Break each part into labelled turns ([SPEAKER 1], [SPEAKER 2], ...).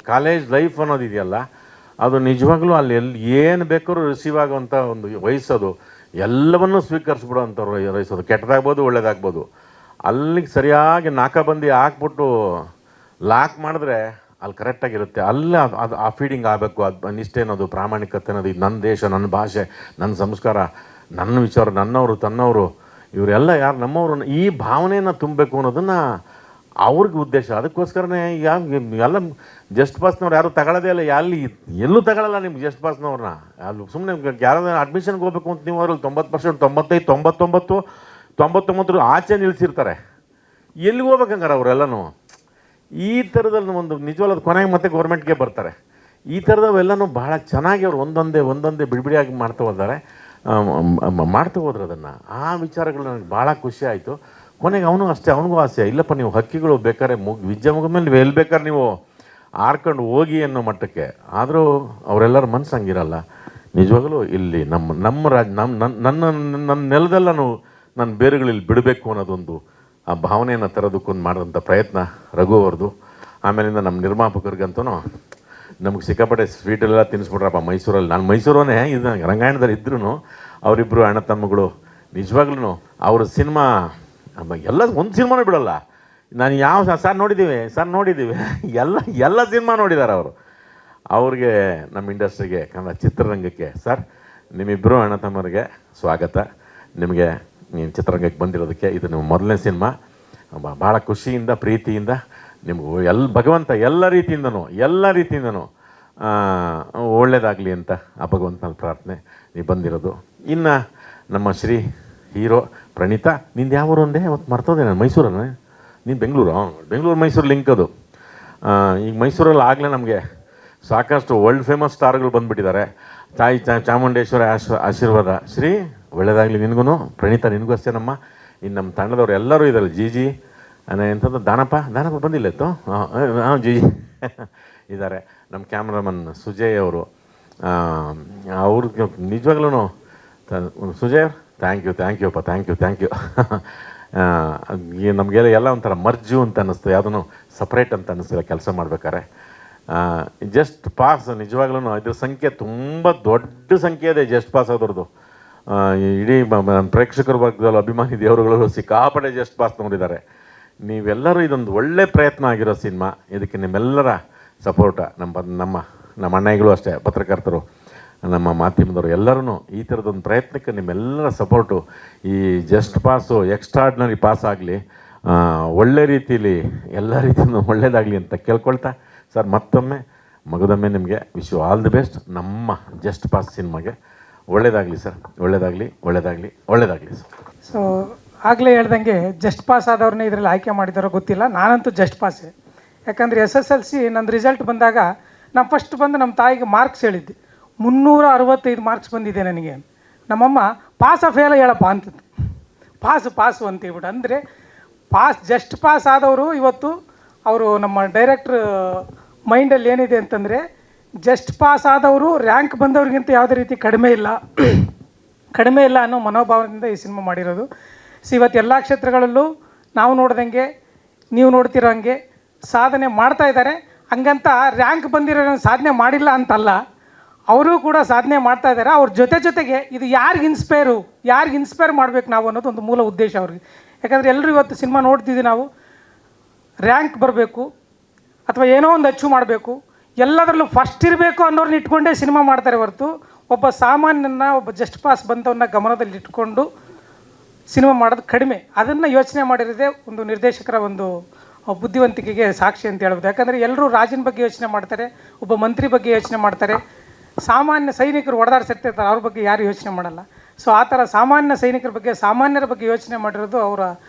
[SPEAKER 1] College life ಅನ್ನೋದಿದೆಯಲ್ಲ, ಅದು ನಿಜವಾಗ್ಲೂ ಅಲ್ಲಿ ಏನು ಬೇಕಾದ್ರೂ ರಿಸೀವ್ ಆಗುವಂಥ ಒಂದು ವಯಸ್ಸದು. ಎಲ್ಲವನ್ನೂ ಸ್ವೀಕರಿಸ್ಬಿಡೋವಂಥವ್ರು ವಯಸ್ಸದು. ಕೆಟ್ಟದಾಗ್ಬೋದು, ಒಳ್ಳೇದಾಗ್ಬೋದು. ಅಲ್ಲಿಗೆ ಸರಿಯಾಗಿ ನಾಕಾಬಂದಿ ಹಾಕ್ಬಿಟ್ಟು ಲಾಕ್ ಮಾಡಿದ್ರೆ ಅಲ್ಲಿ ಕರೆಕ್ಟಾಗಿರುತ್ತೆ. ಅಲ್ಲಿ ಅದು ಆ ಫೀಡಿಂಗ್ ಆಗಬೇಕು. ಅದು ನಿಷ್ಠೆ ಅನ್ನೋದು, ಪ್ರಾಮಾಣಿಕತೆ ಅನ್ನೋದು, ಇದು ನನ್ನ ದೇಶ, ನನ್ನ ಭಾಷೆ, ನನ್ನ ಸಂಸ್ಕಾರ, ನನ್ನ ವಿಚಾರ, ನನ್ನವರು ತನ್ನವರು, ಇವರೆಲ್ಲ ಯಾರು ನಮ್ಮವರು, ಈ ಭಾವನೆಯನ್ನು ತುಂಬಬೇಕು ಅನ್ನೋದನ್ನು ಅವ್ರಿಗೆ ಉದ್ದೇಶ. ಅದಕ್ಕೋಸ್ಕರನೇ ಎಲ್ಲ ಜಸ್ಟ್ ಪಾಸ್ನವ್ರು ಯಾರು ತಗೊಳ್ಳೋದೇ ಇಲ್ಲ. ಎಲ್ಲೂ ತಗೊಳ್ಳಲ್ಲ ನಿಮ್ಗೆ ಜಸ್ಟ್ ಪಾಸ್ನವ್ರನ್ನ. ಅಲ್ಲಿ ಸುಮ್ಮನೆ ಯಾರಾದ್ರೂ ಅಡ್ಮಿಷನ್ಗೆ ಹೋಗ್ಬೇಕು ಅಂತ ನೀವು ಅದ್ರಲ್ಲಿ 90%, 95, 99 ಆಚೆ ನಿಲ್ಲಿಸಿರ್ತಾರೆ. ಎಲ್ಲಿಗೆ ಹೋಗ್ಬೇಕಂಗಾರೆ ಅವರೆಲ್ಲನೂ ಈ ಥರದಲ್ಲಿ ಒಂದು ನಿಜವಾದ ಕೊನೆಗೆ ಮತ್ತೆ ಗೌರ್ಮೆಂಟ್ಗೆ ಬರ್ತಾರೆ. ಈ ಥರದವೆಲ್ಲನೂ ಭಾಳ ಚೆನ್ನಾಗಿ ಅವ್ರು ಒಂದೊಂದೇ ಬಿಡಿಯಾಗಿ ಮಾಡ್ತಾ ಹೋದ್ರೆ ಅದನ್ನು. ಆ ವಿಚಾರಗಳು ನನಗೆ ಭಾಳ ಖುಷಿ ಆಯಿತು. ಕೊನೆಗೆ ಅವನಿಗೂ ಆಸೆ, ಇಲ್ಲಪ್ಪ ನೀವು ಹಕ್ಕಿಗಳು ಬೇಕಾದ್ರೆ ವಿದ್ಯೆ ಮುಗಿದ್ಮೇಲೆ ನೀವು ಎಲ್ಲಿ ಬೇಕಾದ್ರೆ ನೀವು ಆರ್ಕೊಂಡು ಹೋಗಿ ಅನ್ನೋ ಮಟ್ಟಕ್ಕೆ. ಆದರೂ ಅವರೆಲ್ಲರ ಮನಸ್ಸು ಹಂಗಿರಲ್ಲ. ನಿಜವಾಗಲೂ ಇಲ್ಲಿ ನನ್ನ ನೆಲದೆಲ್ಲನೂ ನನ್ನ ಬೇರುಗಳಲ್ಲಿ ಬಿಡಬೇಕು ಅನ್ನೋದೊಂದು ಆ ಭಾವನೆಯನ್ನು ತರೋದಕ್ಕೊಂದು ಮಾಡಿದಂಥ ಪ್ರಯತ್ನ ರಘು ಅವ್ರದ್ದು. ಆಮೇಲಿಂದ ನಮ್ಮ ನಿರ್ಮಾಪಕರಿಗಂತೂ ನಮಗೆ ಸಿಕ್ಕಾಪಟ್ಟೆ ಸ್ವೀಟೆಲ್ಲ ತಿನ್ನಿಸ್ಬಿಟ್ರಪ್ಪ ಮೈಸೂರಲ್ಲಿ. ನಾನು ಮೈಸೂರೇ ಇದು ರಂಗಾಯಣದಲ್ಲಿ ಇದ್ರೂ ಅವರಿಬ್ಬರು ಅಣ್ಣ ತಮ್ಮಗಳು ನಿಜವಾಗ್ಲೂ ಅವ್ರ ಸಿನಿಮಾ ಎಲ್ಲ ಒಂದು ಸಿನಿಮಾನೂ ಬಿಡೋಲ್ಲ. ನಾನು ಯಾವ ಸರ್ ನೋಡಿದ್ದೀವಿ ಎಲ್ಲ ಸಿನಿಮಾ ನೋಡಿದ್ದಾರೆ ಅವರು. ಅವ್ರಿಗೆ ನಮ್ಮ ಇಂಡಸ್ಟ್ರಿಗೆ, ಕನ್ನಡ ಚಿತ್ರರಂಗಕ್ಕೆ ಸರ್ ನಿಮ್ಮಿಬ್ಬರು ಅಣ್ಣ ತಮ್ಮರಿಗೆ ಸ್ವಾಗತ. ನಿಮಗೆ ನೀನು ಚಿತ್ರರಂಗಕ್ಕೆ ಬಂದಿರೋದಕ್ಕೆ ಇದು ನಿಮ್ಮ ಮೊದಲನೇ ಸಿನಿಮಾ. ಭಾಳ ಖುಷಿಯಿಂದ ಪ್ರೀತಿಯಿಂದ ನಿಮಗೂ ಭಗವಂತ ಎಲ್ಲ ರೀತಿಯಿಂದನೂ ಒಳ್ಳೆಯದಾಗಲಿ ಅಂತ ಆ ಭಗವಂತನ ಪ್ರಾರ್ಥನೆ. ನೀವು ಬಂದಿರೋದು. ಇನ್ನು ನಮ್ಮ ಶ್ರೀ ಹೀರೋ ಪ್ರಣೀತಾ, ನಿಂದು ಯಾವ ಊರು ಅಂದೆ ಅವತ್ತು ಮರ್ತೋದೆ ನಾನು. ಮೈಸೂರಲ್ಲ, ನೀನು ಬೆಂಗಳೂರು ಮೈಸೂರು ಲಿಂಕ್ ಅದು. ಈಗ ಮೈಸೂರಲ್ಲಿ ಆಗಲೇ ನಮಗೆ ಸಾಕಷ್ಟು ವರ್ಲ್ಡ್ ಫೇಮಸ್ ಸ್ಟಾರ್ಗಳು ಬಂದುಬಿಟ್ಟಿದ್ದಾರೆ. ತಾಯಿ ಚಾಮುಂಡೇಶ್ವರ ಆಶೀರ್ವಾದ. ಶ್ರೀ ಒಳ್ಳೆಯದಾಗಲಿ ನಿನಗೂ, ಪ್ರಣೀತಾ ನಿನಗೂ ಅಷ್ಟೇ. ಇನ್ನು ನಮ್ಮ ತಂಡದವ್ರು ಎಲ್ಲರೂ ಇದ್ದಾರೆ. ಜಿ ಎಂಥದ್ದು ದಾನಪ್ಪ ಬಂದಿಲ್ಲ ಇತ್ತು. ಜಿ ಇದ್ದಾರೆ. ನಮ್ಮ ಕ್ಯಾಮ್ರಾಮನ್ ಸುಜಯ್ ಅವರು, ಅವ್ರಿಗೆ ನಿಜವಾಗ್ಲೂ ಸುಜಯ್ ಥ್ಯಾಂಕ್ ಯು ಅಪ್ಪ, ಥ್ಯಾಂಕ್ ಯು. ನಮಗೆಲ್ಲ ಎಲ್ಲ ಒಂಥರ ಮರ್ಜು ಅಂತ ಅನ್ನಿಸ್ತು, ಯಾವುದೂ ಸಪ್ರೇಟ್ ಅಂತ ಅನ್ನಿಸ್ತಿಲ್ಲ ಕೆಲಸ ಮಾಡ್ಬೇಕಾರೆ. ಜಸ್ಟ್ ಪಾಸ್ ನಿಜವಾಗ್ಲೂ ಇದ್ರ ಸಂಖ್ಯೆ ತುಂಬ ದೊಡ್ಡ ಸಂಖ್ಯೆ ಇದೆ. ಜಸ್ಟ್ ಪಾಸ್ ಆದವ್ರದ್ದು ಇಡೀ ಪ್ರೇಕ್ಷಕರ ವರ್ಗದಲ್ಲಿ ಅಭಿಮಾನಿ ದೇವರುಗಳು ಸಿಕ್ಕಾಪಟ್ಟೆ ಜಸ್ಟ್ ಪಾಸ್ ನೋಡಿದ್ದಾರೆ. ನೀವೆಲ್ಲರೂ ಇದೊಂದು ಒಳ್ಳೆ ಪ್ರಯತ್ನ ಆಗಿರೋ ಸಿನಿಮಾ. ಇದಕ್ಕೆ ನಿಮ್ಮೆಲ್ಲರ ಸಪೋರ್ಟ, ನಮ್ಮ ಅಣ್ಣಗಳು ಅಷ್ಟೇ, ಪತ್ರಕರ್ತರು, ನಮ್ಮ ಮಾಧ್ಯಮದವರು ಎಲ್ಲರೂ ಈ ಥರದೊಂದು ಪ್ರಯತ್ನಕ್ಕೆ ನಿಮ್ಮೆಲ್ಲರ ಸಪೋರ್ಟು. ಈ ಜಸ್ಟ್ ಪಾಸು ಎಕ್ಸ್ಟ್ರಾರ್ಡಿನರಿ ಪಾಸ್ ಆಗಲಿ, ಒಳ್ಳೆ ರೀತಿಯಲ್ಲಿ ಎಲ್ಲ ರೀತಿಯೂ ಒಳ್ಳೆಯದಾಗಲಿ ಅಂತ ಕೇಳ್ಕೊಳ್ತಾ ಸರ್, ಮತ್ತೊಮ್ಮೆ ಮಗದೊಮ್ಮೆ ನಿಮಗೆ wish you all the best. ನಮ್ಮ ಜಸ್ಟ್ ಪಾಸ್ ಸಿನಿಮಾಗೆ ಒಳ್ಳೆಯದಾಗಲಿ ಸರ್, ಒಳ್ಳೆಯದಾಗಲಿ ಸರ್.
[SPEAKER 2] ಸೊ ಆಗಲೇ ಹೇಳ್ದಂಗೆ ಜಸ್ಟ್ ಪಾಸ್ ಆದವ್ರನ್ನ ಇದರಲ್ಲಿ ಆಯ್ಕೆ ಮಾಡಿದಾರೋ ಗೊತ್ತಿಲ್ಲ. ನಾನಂತೂ ಜಸ್ಟ್ ಪಾಸೇ. ಯಾಕಂದರೆ SSLC ನನ್ನ ರಿಸಲ್ಟ್ ಬಂದಾಗ ನಾನು ಫಸ್ಟ್ ಬಂದು ನಮ್ಮ ತಾಯಿಗೆ ಮಾರ್ಕ್ಸ್ ಹೇಳಿದ್ದೆ. 365 ಮಾರ್ಕ್ಸ್ ಬಂದಿದೆ ನನಗೆ. ನಮ್ಮಮ್ಮ ಪಾಸ ಫೇಲ ಹೇಳಪ್ಪ ಅಂತಿತ್ತು. ಪಾಸು ಅಂತೇಳ್ಬಿಟ್ಟು. ಅಂದರೆ ಜಸ್ಟ್ ಪಾಸ್ ಆದವರು ಇವತ್ತು ಅವರು ನಮ್ಮ ಡೈರೆಕ್ಟ್ರ್ ಮೈಂಡಲ್ಲಿ ಏನಿದೆ ಅಂತಂದರೆ, ಜಸ್ಟ್ ಪಾಸ್ ಆದವರು ರ್ಯಾಂಕ್ ಬಂದವ್ರಿಗಿಂತ ಯಾವುದೇ ರೀತಿ ಕಡಿಮೆ ಇಲ್ಲ ಅನ್ನೋ ಮನೋಭಾವದಿಂದ ಈ ಸಿನಿಮಾ ಮಾಡಿರೋದು. ಇವತ್ತು ಎಲ್ಲ ಕ್ಷೇತ್ರಗಳಲ್ಲೂ ನಾವು ನೋಡ್ದಂಗೆ ನೀವು ನೋಡ್ತಿರೋ ಹಂಗೆ ಸಾಧನೆ ಮಾಡ್ತಾ ಇದ್ದಾರೆ. ಹಂಗಂತ ರ್ಯಾಂಕ್ ಬಂದಿರೋ ಸಾಧನೆ ಮಾಡಿಲ್ಲ ಅಂತಲ್ಲ, ಅವರು ಕೂಡ ಸಾಧನೆ ಮಾಡ್ತಾ ಇದ್ದಾರೆ. ಅವ್ರ ಜೊತೆಗೆ ಇದು ಯಾರಿಗೆ ಇನ್ಸ್ಪೈರ್ ಮಾಡಬೇಕು ನಾವು ಅನ್ನೋದು ಒಂದು ಮೂಲ ಉದ್ದೇಶ ಅವ್ರಿಗೆ. ಯಾಕಂದರೆ ಎಲ್ಲರೂ ಇವತ್ತು ಸಿನಿಮಾ ನೋಡ್ತಿದ್ದೀವಿ, ನಾವು ರ್ಯಾಂಕ್ ಬರಬೇಕು ಅಥವಾ ಏನೋ ಒಂದು ಅಚೀವ್ ಮಾಡಬೇಕು, ಎಲ್ಲದರಲ್ಲೂ ಫಸ್ಟ್ ಇರಬೇಕು ಅನ್ನೋರನ್ನ ಇಟ್ಕೊಂಡೇ ಸಿನಿಮಾ ಮಾಡ್ತಾರೆ ಹೊರತು ಒಬ್ಬ ಸಾಮಾನ್ಯನ, ಒಬ್ಬ ಜಸ್ಟ್ ಪಾಸ್ ಬಂದವನ್ನ ಗಮನದಲ್ಲಿ ಇಟ್ಕೊಂಡು ಸಿನಿಮಾ ಮಾಡೋದು ಕಡಿಮೆ. ಅದನ್ನು ಯೋಚನೆ ಮಾಡಿರೋದೇ ಒಂದು ನಿರ್ದೇಶಕರ ಒಂದು ಬುದ್ಧಿವಂತಿಕೆಗೆ ಸಾಕ್ಷಿ ಅಂತ ಹೇಳ್ಬೋದು. ಯಾಕಂದರೆ ಎಲ್ಲರೂ ರಾಜನ ಬಗ್ಗೆ ಯೋಚನೆ ಮಾಡ್ತಾರೆ, ಒಬ್ಬ ಮಂತ್ರಿ ಬಗ್ಗೆ ಯೋಚನೆ ಮಾಡ್ತಾರೆ, ಸಾಮಾನ್ಯ ಸೈನಿಕರು ಹೊಡೆದಾಡ್ಸಿರ್ತಿರ್ತಾರೆ, ಅವ್ರ ಬಗ್ಗೆ ಯಾರು ಯೋಚನೆ ಮಾಡಲ್ಲ. ಸೊ ಆ ಥರ ಸಾಮಾನ್ಯ ಸೈನಿಕರ ಬಗ್ಗೆ, ಸಾಮಾನ್ಯರ ಬಗ್ಗೆ ಯೋಚನೆ ಮಾಡಿರೋದು ಅವರ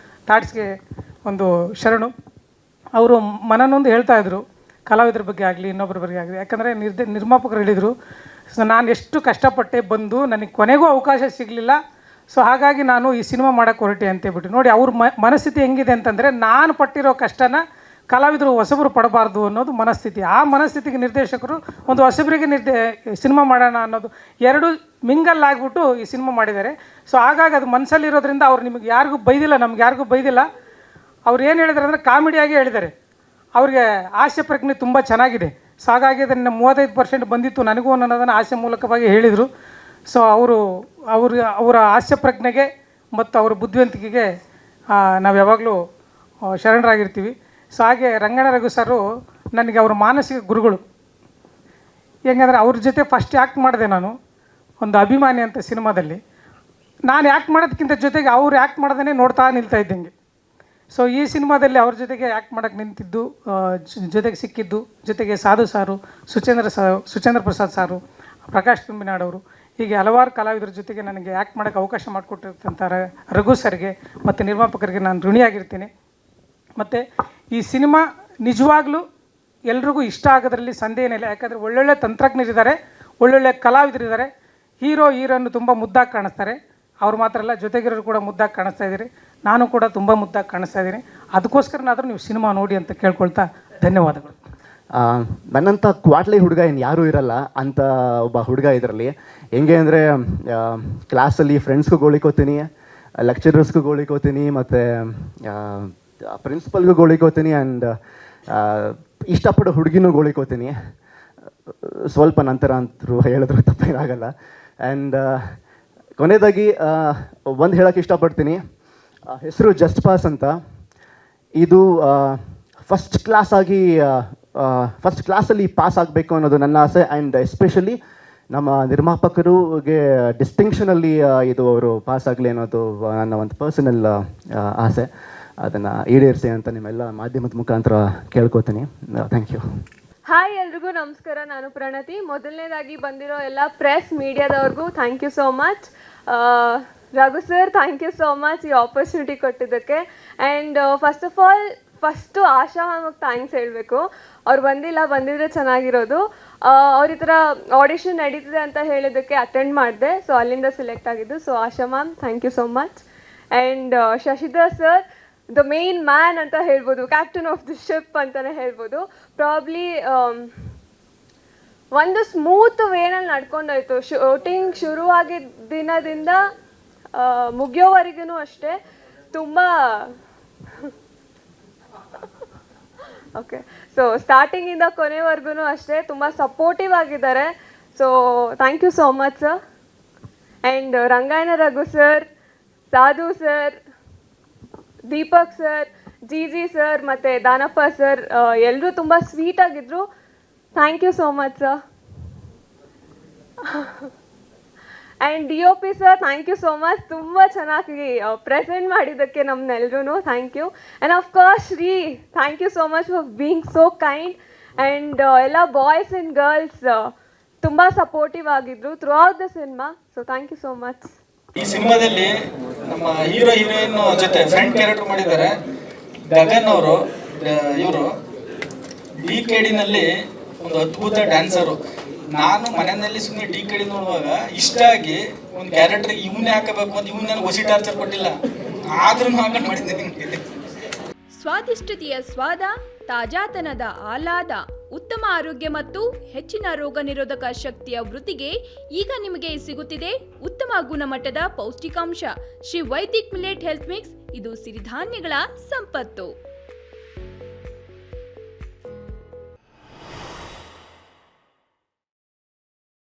[SPEAKER 2] ಥಾಟ್ಸ್ಗೆ ಒಂದು ಶರಣು. ಅವರು ಮನನೊಂದು ಹೇಳ್ತಾಯಿದ್ರು, ಕಲಾವಿದರ ಬಗ್ಗೆ ಆಗಲಿ ಇನ್ನೊಬ್ಬರ ಬಗ್ಗೆ ಆಗಲಿ. ಯಾಕಂದರೆ ನಿರ್ಮಾಪಕರು ಹೇಳಿದರು, ನಾನು ಎಷ್ಟು ಕಷ್ಟಪಟ್ಟೆ ಬಂದು ನನಗೆ ಕೊನೆಗೂ ಅವಕಾಶ ಸಿಗಲಿಲ್ಲ, ಸೊ ಹಾಗಾಗಿ ನಾನು ಈ ಸಿನಿಮಾ ಮಾಡೋಕ್ಕೆ ಹೊರಟೆ ಅಂತೇಳ್ಬಿಟ್ಟು. ನೋಡಿ ಅವ್ರ ಮನಸ್ಥಿತಿ ಹೆಂಗಿದೆ ಅಂತಂದರೆ, ನಾನು ಪಟ್ಟಿರೋ ಕಷ್ಟನ ಕಲಾವಿದರು ಹೊಸಬರು ಪಡಬಾರ್ದು ಅನ್ನೋದು ಮನಸ್ಥಿತಿ. ಆ ಮನಸ್ಥಿತಿಗೆ ನಿರ್ದೇಶಕರು ಒಂದು ಹೊಸಬರಿಗೆ ಸಿನಿಮಾ ಮಾಡೋಣ ಅನ್ನೋದು ಎರಡು ಮಿಂಗಲ್ ಆಗಿಬಿಟ್ಟು ಈ ಸಿನಿಮಾ ಮಾಡಿದ್ದಾರೆ. ಸೊ ಹಾಗಾಗಿ ಅದು ಮನಸ್ಸಲ್ಲಿರೋದ್ರಿಂದ ಅವ್ರು ನಿಮಗೆ ಯಾರಿಗೂ ಬೈದಿಲ್ಲ, ನಮ್ಗೆ ಯಾರಿಗೂ ಬೈದಿಲ್ಲ. ಅವ್ರು ಏನು ಹೇಳಿದ್ದಾರೆ ಅಂದರೆ ಕಾಮಿಡಿಯಾಗಿ ಹೇಳಿದ್ದಾರೆ. ಅವ್ರಿಗೆ ಹಾಸ್ಯ ಪ್ರಜ್ಞೆ ತುಂಬ ಚೆನ್ನಾಗಿದೆ. ಸೊ ಹಾಗಾಗಿ ಅದನ್ನು 35% ಬಂದಿತ್ತು ನನಗೂ ಅನ್ನೋದನ್ನು ಹಾಸ್ಯ ಮೂಲಕವಾಗಿ ಹೇಳಿದರು. ಸೊ ಅವರ ಹಾಸ್ಯ ಪ್ರಜ್ಞೆಗೆ ಮತ್ತು ಅವರ ಬುದ್ಧಿವಂತಿಕೆಗೆ ನಾವು ಯಾವಾಗಲೂ ಶರಣರಾಗಿರ್ತೀವಿ. ಸೊ ಹಾಗೆ ರಂಗಣ್ಣ ರಘು ಸರು ನನಗೆ ಅವರ ಮಾನಸಿಕ ಗುರುಗಳು. ಹೆಂಗಂದರೆ ಅವ್ರ ಜೊತೆ ಫಸ್ಟ್ ಆ್ಯಕ್ಟ್ ಮಾಡಿದೆ ನಾನು ಒಂದು ಅಭಿಮಾನಿ ಅಂತ ಸಿನಿಮಾದಲ್ಲಿ. ನಾನು ಆ್ಯಕ್ಟ್ ಮಾಡೋದಕ್ಕಿಂತ ಜೊತೆಗೆ ಅವ್ರು ಆ್ಯಕ್ಟ್ ಮಾಡೋದನ್ನೇ ನೋಡ್ತಾ ನಿಲ್ತಾ ಇದ್ದಂಗೆ. ಸೊ ಈ ಸಿನಿಮಾದಲ್ಲಿ ಅವ್ರ ಜೊತೆಗೆ ಆ್ಯಕ್ಟ್ ಮಾಡೋಕ್ಕೆ ನಿಂತಿದ್ದು, ಜೊತೆಗೆ ಸಿಕ್ಕಿದ್ದು, ಜೊತೆಗೆ ಸಾಧು ಸಾರು, ಸುಚೇಂದ್ರ ಪ್ರಸಾದ್ ಸಾರು, ಪ್ರಕಾಶ್ ತುಂಬಿನಾಡವರು, ಹೀಗೆ ಹಲವಾರು ಕಲಾವಿದರ ಜೊತೆಗೆ ನನಗೆ ಆ್ಯಕ್ಟ್ ಮಾಡೋಕ್ಕೆ ಅವಕಾಶ ಮಾಡಿಕೊಟ್ಟಿರ್ತಂಥ ರಘು ಸರ್ಗೆ ಮತ್ತು ನಿರ್ಮಾಪಕರಿಗೆ ನಾನು ಋಣಿಯಾಗಿರ್ತೀನಿ. ಮತ್ತು ಈ ಸಿನಿಮಾ ನಿಜವಾಗ್ಲೂ ಎಲ್ರಿಗೂ ಇಷ್ಟ ಆಗೋದ್ರಲ್ಲಿ ಸಂದೇಹ ಏನಿಲ್ಲ. ಯಾಕಂದರೆ ಒಳ್ಳೊಳ್ಳೆ ತಂತ್ರಜ್ಞರಿದ್ದಾರೆ, ಒಳ್ಳೊಳ್ಳೆ ಕಲಾವಿದರಿದ್ದಾರೆ. ಹೀರೋಯಿನ್ನು ತುಂಬ ಮುದ್ದಾಗಿ ಕಾಣಿಸ್ತಾರೆ. ಅವ್ರು ಮಾತ್ರ ಅಲ್ಲ, ಜೊತೆಗಿರೋರು ಕೂಡ ಮುದ್ದಾಗಿ ಕಾಣಿಸ್ತಾ ಇದ್ದೀರಿ. ನಾನು ಕೂಡ ತುಂಬ ಮುದ್ದಾಗಿ ಕಾಣಿಸ್ತಾ ಇದ್ದೀನಿ. ಅದಕ್ಕೋಸ್ಕರನಾದರೂ ನೀವು ಸಿನಿಮಾ ನೋಡಿ ಅಂತ ಕೇಳ್ಕೊಳ್ತಾ ಧನ್ಯವಾದಗಳು.
[SPEAKER 3] ನನ್ನಂಥ ಕ್ವಾಟ್ಲಿ ಹುಡುಗ ಏನು ಯಾರೂ ಇರಲ್ಲ ಅಂತ ಒಬ್ಬ ಹುಡುಗ ಇದರಲ್ಲಿ. ಹೆಂಗೆ ಅಂದರೆ ಕ್ಲಾಸಲ್ಲಿ ಫ್ರೆಂಡ್ಸ್ಗೂ ಗೋಳಿಕೋತೀನಿ, ಲೆಕ್ಚರರ್ಸ್ಗೂ ಗೋಳಿಕೋತೀನಿ, ಮತ್ತು ಪ್ರಿನ್ಸಿಪಲ್ಗೂ ಗೋಳಿಕೋತೀನಿ, ಆ್ಯಂಡ್ ಇಷ್ಟಪಡೋ ಹುಡುಗಿನೂ ಗೋಳಿಕೋತೀನಿ. ಸ್ವಲ್ಪ ನಂತರ ಅಂತರೂ ಹೇಳಿದ್ರು ತಪ್ಪೇನಾಗಲ್ಲ. ಆ್ಯಂಡ್ ಕೊನೆಯದಾಗಿ ಒಂದು ಹೇಳೋಕ್ಕೆ ಇಷ್ಟಪಡ್ತೀನಿ. ಹೆಸರು ಜಸ್ಟ್ ಪಾಸ್ ಅಂತ. ಇದು ಫಸ್ಟ್ ಕ್ಲಾಸಲ್ಲಿ ಪಾಸ್ ಆಗಬೇಕು ಅನ್ನೋದು ನನ್ನ ಆಸೆ. ಆ್ಯಂಡ್ ಎಸ್ಪೆಷಲಿ ನಮ್ಮ ನಿರ್ಮಾಪಕರಿಗೆ ಡಿಸ್ಟಿಂಕ್ಷನಲ್ಲಿ ಇದು ಅವರು ಪಾಸ್ ಆಗಲಿ ಅನ್ನೋದು ನನ್ನ ಒಂದು ಪರ್ಸನಲ್ ಆಸೆ. ಅದನ್ನು ಈಡೇರಿಸಿ ಅಂತ ನಿಮ್ಮೆಲ್ಲ ಮಾಧ್ಯಮದ ಮುಖಾಂತರ ಕೇಳ್ಕೊತೀನಿ. Thank you.
[SPEAKER 4] ಹಾಯ್ ಎಲ್ರಿಗೂ ನಮಸ್ಕಾರ. ನಾನು ಪ್ರಣತಿ. ಮೊದಲನೇದಾಗಿ ಬಂದಿರೋ ಎಲ್ಲ ಪ್ರೆಸ್ ಮೀಡಿಯಾದವ್ರಿಗೂ thank you so much. Raghu sir, thank you so much ಈ ಆಪರ್ಚುನಿಟಿ ಕೊಟ್ಟಿದ್ದಕ್ಕೆ. ಆ್ಯಂಡ್ ಫಸ್ಟು ಆಶಾ ಮ್ಯಾಮಗೆ ಥ್ಯಾಂಕ್ಸ್ ಹೇಳಬೇಕು. ಅವ್ರು ಬಂದಿದ್ರೆ ಚೆನ್ನಾಗಿರೋದು. ಅವ್ರ ಈ ಥರ ಆಡಿಷನ್ ನಡೀತಿದೆ ಅಂತ ಹೇಳಿದ್ದಕ್ಕೆ ಅಟೆಂಡ್ ಮಾಡಿದೆ. ಸೊ ಅಲ್ಲಿಂದ ಸೆಲೆಕ್ಟ್ ಆಗಿದ್ದು. So Asha ma'am, thank you so much. And Shashidhar sir, the main man ಅಂತ ಹೇಳ್ಬೋದು, ಕ್ಯಾಪ್ಟನ್ ಆಫ್ ದಿ ಶಿಪ್ ಅಂತಲೇ ಹೇಳ್ಬೋದು. ಪ್ರಾಬ್ಲಿ ಒಂದು ಸ್ಮೂತ್ ವೇನಲ್ಲಿ ನಡ್ಕೊಂಡೋಯ್ತು. ಶೂಟಿಂಗ್ ಶುರುವಾಗಿದ್ದ ದಿನದಿಂದ ಮುಗಿಯೋವರೆಗೂ ಅಷ್ಟೇ ತುಂಬ ಓಕೆ. ಸೊ ಸ್ಟಾರ್ಟಿಂಗಿಂದ ಕೊನೆವರೆಗೂ ಅಷ್ಟೇ ತುಂಬ ಸಪೋರ್ಟಿವ್ ಆಗಿದ್ದಾರೆ. So thank you so much sir. And Rangayana Raghu sir, Sadhu sir, Deepak sir, G sir ಮತ್ತು ದಾನಪ್ಪ ಸರ್ ಎಲ್ಲರೂ ತುಂಬ ಸ್ವೀಟಾಗಿದ್ದರು. Thank you so much sir. And DOP sir, thank you so much. ತುಂಬ ಚೆನ್ನಾಗಿ ಪ್ರೆಸೆಂಟ್ ಮಾಡಿದ್ದಕ್ಕೆ ನಮ್ಮನ್ನೆಲ್ಲರೂ thank you. And of course Shri, thank you so much for being so kind. And ಎಲ್ಲ boys and girls ತುಂಬ ಸಪೋರ್ಟಿವ್ ಆಗಿದ್ದರು throughout the cinema. So thank you so much.
[SPEAKER 5] ಈ ಸಿನಿಮಾದಲ್ಲಿ ನಮ್ಮ ಹೀರೋಯಿನ್ ಜೊತೆ ಫ್ರೆಂಡ್ ಕ್ಯಾರೆಕ್ಟರ್ ಮಾಡಿದ್ದಾರೆ ಗಗನ್ ಅವರು. ಇವರು DKDನಲ್ಲಿ ಒಂದು ಅದ್ಭುತ ಡ್ಯಾನ್ಸರು. ನಾನು ಮನೆಯಲ್ಲಿ ಸುಮ್ಮನೆ DKD ನೋಡುವಾಗ ಇಷ್ಟ ಆಗಿ ಒಂದು ಕ್ಯಾರೆಕ್ಟರ್ ಇವನ್ನೇ ಹಾಕಬೇಕು ಅಂತ ಇವನ್ನ ಹೊಸಿ ಟಾರ್ಚರ್ ಕೊಟ್ಟಿಲ್ಲ, ಆದ್ರೂ ಹಾಕೊಂಡು ಮಾಡಿದ್ದೀನಿ.
[SPEAKER 6] ಸ್ವಾದಿಷ್ಟತೆಯ ಸ್ವಾದ, ತಾಜಾತನದ ಆಹ್ಲಾದ, ಉತ್ತಮ ಆರೋಗ್ಯ ಮತ್ತು ಹೆಚ್ಚಿನ ರೋಗ ನಿರೋಧಕ ಶಕ್ತಿಯ ವೃದ್ಧಿಗೆ ಈಗ ನಿಮಗೆ ಸಿಗುತ್ತಿದೆ ಉತ್ತಮ ಗುಣಮಟ್ಟದ ಪೌಷ್ಟಿಕಾಂಶ Shri Vaidik millet health mix. ಇದು ಸಿರಿಧಾನ್ಯಗಳ ಸಂಪತ್ತು.